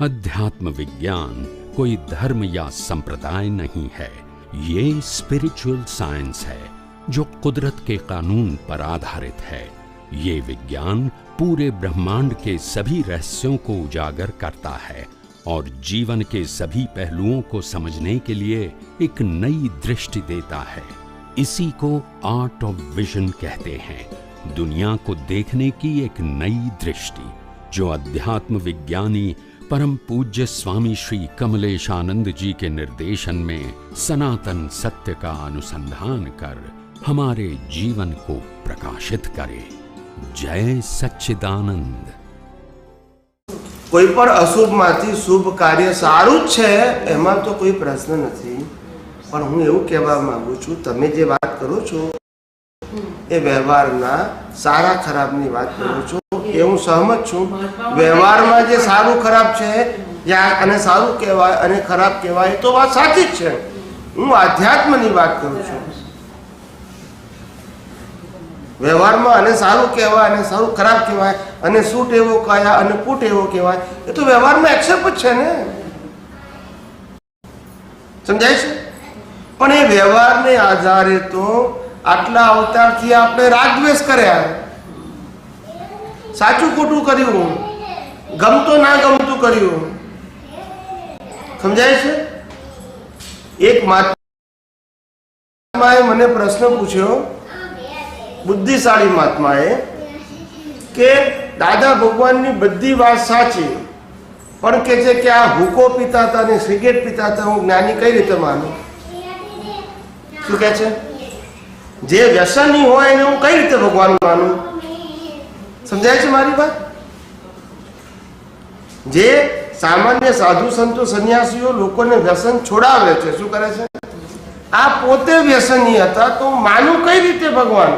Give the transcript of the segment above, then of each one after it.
अध्यात्म विज्ञान कोई धर्म या संप्रदाय नहीं है, ये स्पिरिचुअल साइंस है जो कुदरत के कानून पर आधारित है। ये विज्ञान पूरे ब्रह्मांड के सभी रहस्यों को उजागर करता है और जीवन के सभी पहलुओं को समझने के लिए एक नई दृष्टि देता है। इसी को आर्ट ऑफ विजन कहते हैं, दुनिया को देखने की एक नई दृष्टि, जो अध्यात्म विज्ञानी परम पूज्य स्वामी श्री कमलेशानंद जी के निर्देशन में सनातन सत्य का अनुसंधान कर हमारे जीवन को प्रकाशित करे। जय सच्चिदानंद। कोई पर अशुभ माथी शुभ कार्य सारू ज छे एमां तो कोई प्रश्न नहीं, पण हूँ एवं कहवा मांगू छूं, तमे जे बात करो छो ए व्यवहारना सारा खराबनी बात करो छो, ए हूँ सहमत छूं। व्यवहारमां जे सारू खराब छे या अने सारू कहेवाय अने खराब कहेवाय तो बात साची ज छे। हूँ आध्यात्मनी बात करूं छूं। व्यवहारमां अने सारू कहेवाय अने सारू खराब कहेवाय अने सूट एवो काया अने पूट एवो कहेवाय, ए तो व्यवहारमां एक्सेप्ट ज छे ने, समजाय छे। पण ए व्यवहारने आधारे तो आटला अवतारथी आपणे रागद्वेष कर्या, साचुं खोटुं कर्युं, गमतो ना गमतुं कर्युं, समजाय छे। एक महात्माए मने प्रश्न पूछ्यो, बुद्धिशाળી महात्माए, के दादा भगवाननी बधी वात साची, पण के छे के आ हुको पीता हता ने सिगरेट पीता हता, हूँ ज्ञानी कई रीते मानुं? शुं कहे छे? जे व्यसनी होय एने हूँ कई रीते भगवान मानुं? समझाय छे मारी बात? जे सामान्य साधु संतो सन्यासीओ लोकोने व्यसन छोड़ावे छे, शुं करे छे? आ पोते व्यसनी हता तो मानु कई रीते भगवान?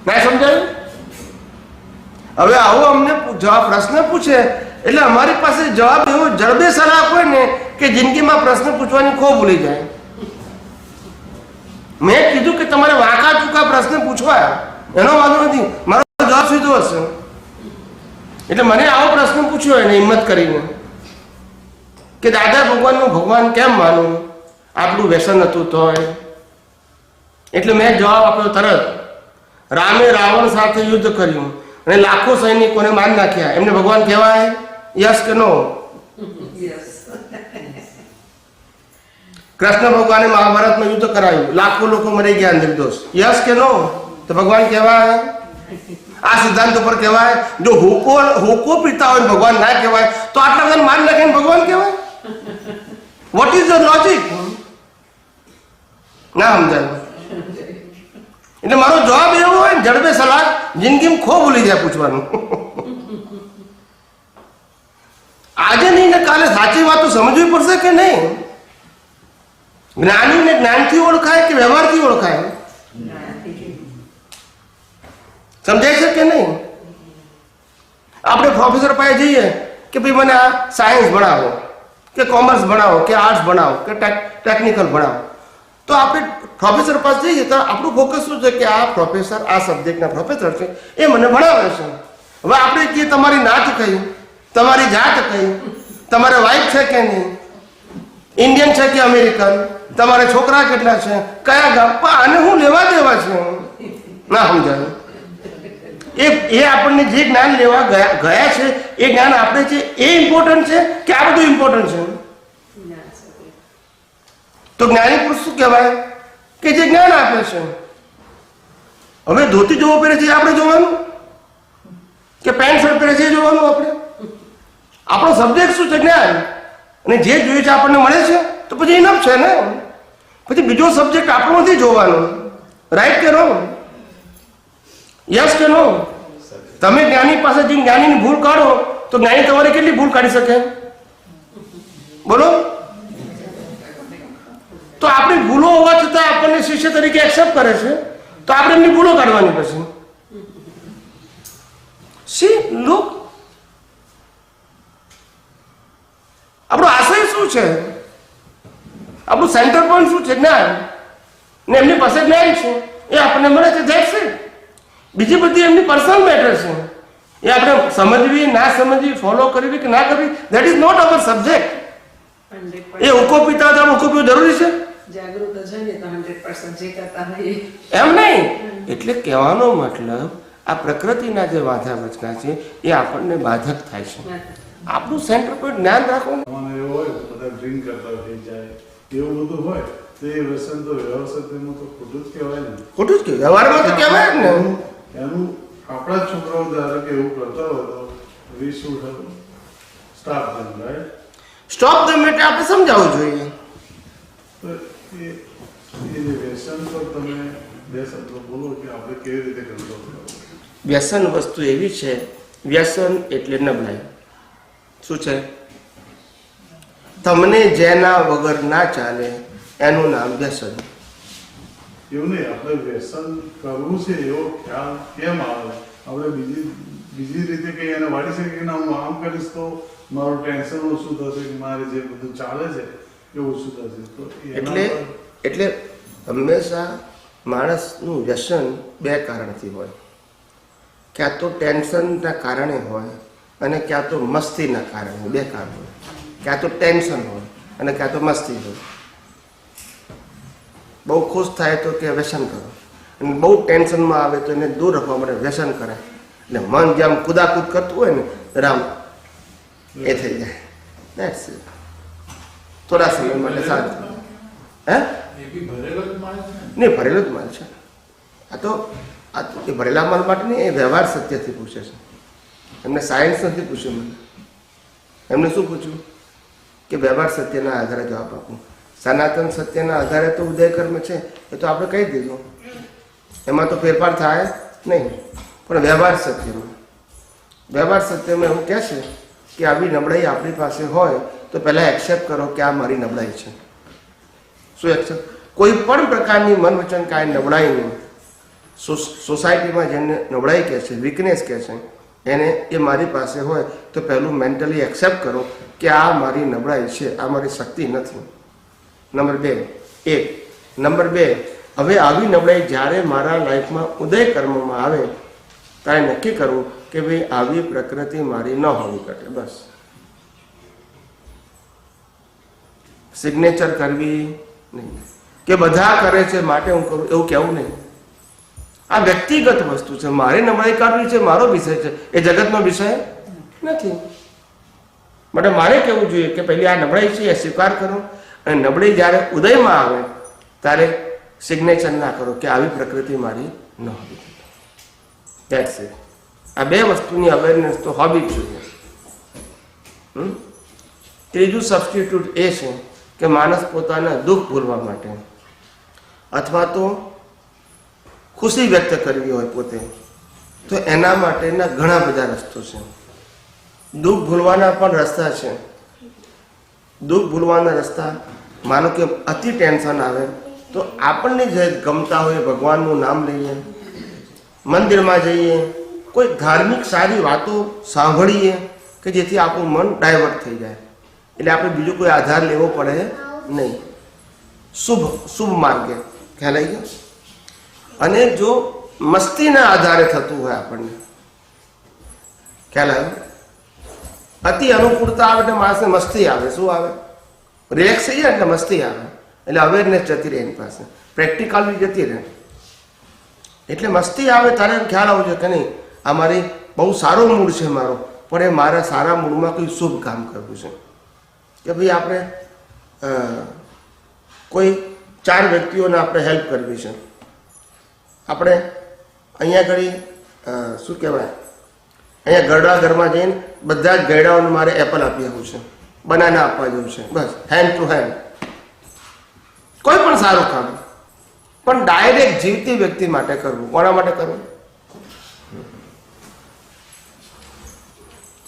ना समजाय? हवे आवो अमने जवाब प्रश्न पूछे એટલે અમારી પાસે જવાબ એવો જડબે સલાક હોય ને કે જિંદગીમાં પ્રશ્ન પૂછવાની ખો ભૂલી જાય। મેં કીધું કે તમારે વાંકા ચૂકા પ્રશ્ન પૂછવા એનો વાંધો નથી, મારો જવાબ સીધો હશે। એટલે મને આવો પ્રશ્ન પૂછ્યો એને હિંમત કરીને કે દાદા ભગવાનનું ભગવાન કેમ માનું, આપણું વ્યસન હતું તોય? એટલે મેં જવાબ આપ્યો તરત, રામે રાવણ સાથે યુદ્ધ કર્યું અને લાખો સૈનિકોને મારી નાખ્યા, એમને ભગવાન કહેવાય? યસ કે નો? कृष्ण भगवान ने महाभारत में युद्ध करायु, लाखों लोग मरी गया निर्दोष, यस के नो? तो भगवान कहवाय? आ सिद्धांत पर कहवाय जो हुको पीता हो भगवान ना कहवाय तो आटला बधाने मारी नाखे भगवान कहवाय? What is the logic? ना समजाय। એટલે મારો જવાબ એવો હોય જડબે સલાક જિંદગીમાં ખો ભૂલી જાય પૂછવાનું। આજે નહીં ને કાલે સાચી વાતો સમજવી પડશે કે નહીં? જ્ઞાની ને જ્ઞાનથી ઓળખાય કે વ્યવહારથી ઓળખાય? સમજાય છે કે નહીં? આપણે પ્રોફેસર પાસે જઈએ કે ભાઈ મને આ સાયન્સ ભણાવો કે કોમર્સ ભણાવો કે આર્ટ્સ ભણાવો કે ટેકનિકલ ભણાવો, તો આપણે પ્રોફેસર પાસે જઈએ તો આપણું ફોકસ શું છે કે આ પ્રોફેસર આ સબ્જેક્ટના પ્રોફેસર છે, એ મને ભણાવે છે। હવે આપણે કે તમારી નાત કઈ, તમારી જાત કઈ, તમારે વાઇફ છે કે નહીં, ઇન્ડિયન છે કે અમેરિકન, તમારે છોકરા કેટલા છે, કયા ગામ, આને હું લેવા દેવા છે? ના સમજાય। એ આપણને જે જ્ઞાન લેવા ગયા છે એ જ્ઞાન આપણે છે એ ઇમ્પોર્ટન્ટ છે કે આ બધું ઇમ્પોર્ટન્ટ છે? તો જ્ઞાની પુરુષ શું કહેવાય? કે જે જ્ઞાન આપે છે। હવે ધોતી જોવો પહેરે છે આપણે જોવાનું કે પેન્ટ શર્ટ પહેરે છે જોવાનું? આપણે આપણો સબ્જેક્ટ શું છે? જ્ઞાન। અને જે જોઈએ છે આપણને મળે છે તો પછી ઇનફ છે ને, પછી બીજો સબ્જેક્ટ આપણો નથી જોવાનો। રાઈટ કે રોંગ? યસ કે નો? તમે જ્ઞાની પાસે જઈને જ્ઞાનીની ભૂલ કાઢો તો જ્ઞાની તમારી કેટલી ભૂલ કાઢી શકે? બોલો। તો આપણી ભૂલો હોવા છતાં આપણને શિષ્ય તરીકે એક્સેપ્ટ કરે છે તો આપણે એમની ભૂલો કાઢવાની પછી। સી લુક, આપણો આશય શું છે, આપણું સેન્ટર પોઈન્ટ શું છે? જ્ઞાન ને એમની પાસે જ્ઞાન છે એ આપણને મળે છે, ધેટ્સ ઇટ। બીજી બધી એમની પર્સનલ મેટર છે, એ આપણે સમજવી ના સમજવી, ફોલો કરવી કે ના કરવી, that is not our subject. 100% એ ઉકો પીતા હતા, ઉકો પીવું જરૂરી છે જાગૃત જ હોય ને તો 100% જે કરતા હોઈએ. એમ નહીં. એટલે કહેવાનો મતલબ આ પ્રકૃતિના જે વાંધા વચકા છે એ આપણને બાધક થાય છે. આપણું સેન્ટર પોઈન્ટ ધ્યાન રાખો. મને એવું હોય બધા ડ્રિંક કરતા થઈ જાય એવું બધું હોય તો એ વ્યસન તો વ્યવસ્થિતમાં તો ખોટું જ કહેવાય ને. ખોટું જ કહેવાય, વ્યવહારમાં તો કહેવાય જ ને. એનું આપણા જ છોકરાઓ ધારો કે એવું કરતા હોય તો we should stop them, right? Stop them એટલે આપણે સમજાવવું જોઈએ. તો એ જે વ્યસન પર તમે બે શબ્દો બોલો કે આપણે કેવી રીતે કંટ્રોલ કરવો. વ્યસન વસ્તુ એવી છે, વ્યસન એટલે નબળાઈ. શું છે? તમને જેના વગર ના ચાલે એનું નામ વ્યસન. એવું નહીં, આપણે વ્યસન કરવું છે એવો ખ્યાલ કેમ આવે? આપણે બીજી રીતે કઈ એને વાળી શકીએ કે ના હું આમ કરીશ તો મારું ટેન્શન ઓછું થશે, કે મારે જે બધું ચાલે છે એ ઓછું થશે. તો એટલે હંમેશા માણસનું વ્યસન બે કારણથી હોય. ક્યાં તો ટેન્શનના કારણે હોય અને ક્યાં તો મસ્તીના કારણે. બે કારણ હોય. ક્યાં તો ટેન્શન હોય અને ક્યાં તો મસ્તી હોય. બહુ ખુશ થાય તો કે વ્યસન કરો, અને બહુ ટેન્શનમાં આવે તો એને દૂર રાખવા માટે વ્યસન કરાય. એટલે મન જેમ કુદાકૂદ કરતું હોય ને રામ એ થઈ જાય. That's it. થોડા સમય માટે શાંત. હે? નહીં, ભરેલો જ માલ છે આ તો. એ ભરેલા માલ માટે નહીં, એ વ્યવહાર સત્યથી પૂછે છે. એમને સાયન્સ નથી પૂછ્યું. મને એમને શું પૂછ્યું કે વ્યવહાર સત્યના આધારે જવાબ આપું. સનાતન સત્યના આધારે તો ઉદય કર્મ છે એ તો આપણે કહી દીધું, એમાં તો ફેરફાર થાય નહીં. પણ વ્યવહાર સત્યમાં એવું કહે છે કે આવી નબળાઈ આપણી પાસે હોય તો પહેલાં એક્સેપ્ટ કરો કે આ મારી નબળાઈ છે. શું એક્સેપ્ટ? કોઈ પણ પ્રકારની મન વચન કાંઈ નબળાઈની સોસાયટીમાં જેને નબળાઈ કહે છે, વીકનેસ કહે છે, એને એ મારી પાસે હોય તો પહેલું મેન્ટલી એક્સેપ્ટ કરો કે આ મારી નબળાઈ છે, આ મારી શક્તિ નથી. નંબર 2, હવે આવી નબળાઈ જ્યારે મારા લાઈફમાં ઉદય કર્મમાં આવે ત્યારે નક્કી કરવું કે ભાઈ આવી પ્રકૃતિ મારી ન હોવી ઘટે. બસ સિગ્નેચર કરવી નહીં કે બધા કરે છે માટે હું કરું એવું કહેવું નહીં. આ વ્યક્તિગત વસ્તુ છે. મારી નબળાઈ કાઢવી છે, મારો વિષય છે, એ જગતનો વિષય નથી. માટે મારે કહેવું જોઈએ કે પહેલી આ નબળાઈ છે એ સ્વીકાર કરો, અને નબળાઈ જ્યારે ઉદયમાં આવે ત્યારે સિગ્નેચર ના કરો કે આવી પ્રકૃતિ મારી ન હોવી. That's it. આ બે વસ્તુની અવેરનેસ તો હોવી જ જોઈએ. ત્રીજું સબસ્ટિટ્યૂટ એ છે કે માણસ પોતાના દુઃખ ભૂલવા માટે અથવા તો ખુશી વ્યક્ત કરવી હોય પોતે, તો એના માટેના ઘણા બધા રસ્તો છે. દુઃખ ભૂલવાના પણ રસ્તા છે. દુઃખ ભૂલવાના રસ્તા, માનો કે અતિ ટેન્શન આવે તો આપણને જે ગમતા હોય ભગવાનનું નામ લઈએ, મંદિરમાં જઈએ, કોઈ ધાર્મિક સારી વાતો સાંભળીએ કે જેથી આપણું મન ડાયવર્ટ થઈ જાય. એટલે આપણે બીજો કોઈ આધાર લેવો પડે નહીં. શુભ માર્ગે. ખ્યાલ આવી ગયો? અને જો મસ્તીના આધારે થતું હોય આપણને, ખ્યાલ આવ્યો? અતિ અનુકૂળતા આવે એટલે માણસને મસ્તી આવે. શું આવે? રિલેક્સ થઈ જાય એટલે મસ્તી આવે. એટલે અવેરનેસ જતી રહે એની પાસે, પ્રેક્ટિકલી જતી રહે. એટલે મસ્તી આવે ત્યારે ખ્યાલ આવવો જોઈએ કે નહીં આ મારી બહુ સારો મૂડ છે મારો, પણ એ મારા સારા મૂડમાં કોઈ શુભ કામ કરવું છે. કે ભાઈ આપણે કોઈ 4 વ્યક્તિઓને આપણે હેલ્પ કરવી છે. આપણે અહીંયા ઘડી શું કહેવાય, અહીંયા ગરડા ઘરમાં જઈને બધા જ ગયડાઓને મારે એપલ આપી આપવું છે, બનાના આપવા જેવું છે. બસ હેન્ડ ટુ હેન્ડ કોઈ પણ સારું કામ, પણ ડાયરેક્ટ જીવતી વ્યક્તિ માટે કરવું. કોના માટે કરવું?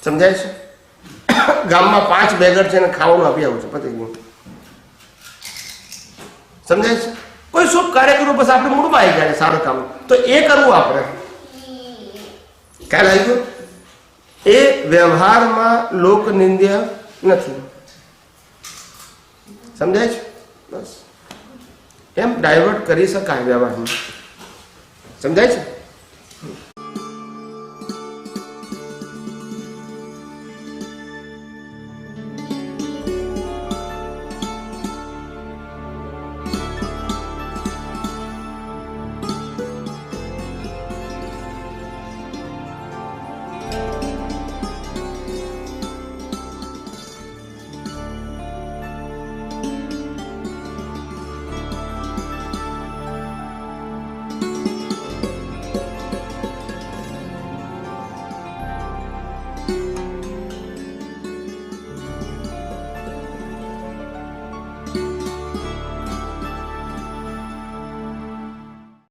સમજાય છે? ગામમાં 5 બેગર છે ને ખાવાનું આપી આવું છે, પતી ગયું. સમજાય છે? કોઈ શુભ કાર્ય કરવું, બસ આપણે મૂડમાં આવી જાય સારું કામ, તો એ કરવું આપણે. ખ્યાલ આવી ગયો? એ વ્યવહારમાં લોકનિંદ્ય નથી. સમજાય છે? બસ એમ ડાયવર્ટ કરી શકાય વ્યવહારમાં. સમજાય છે?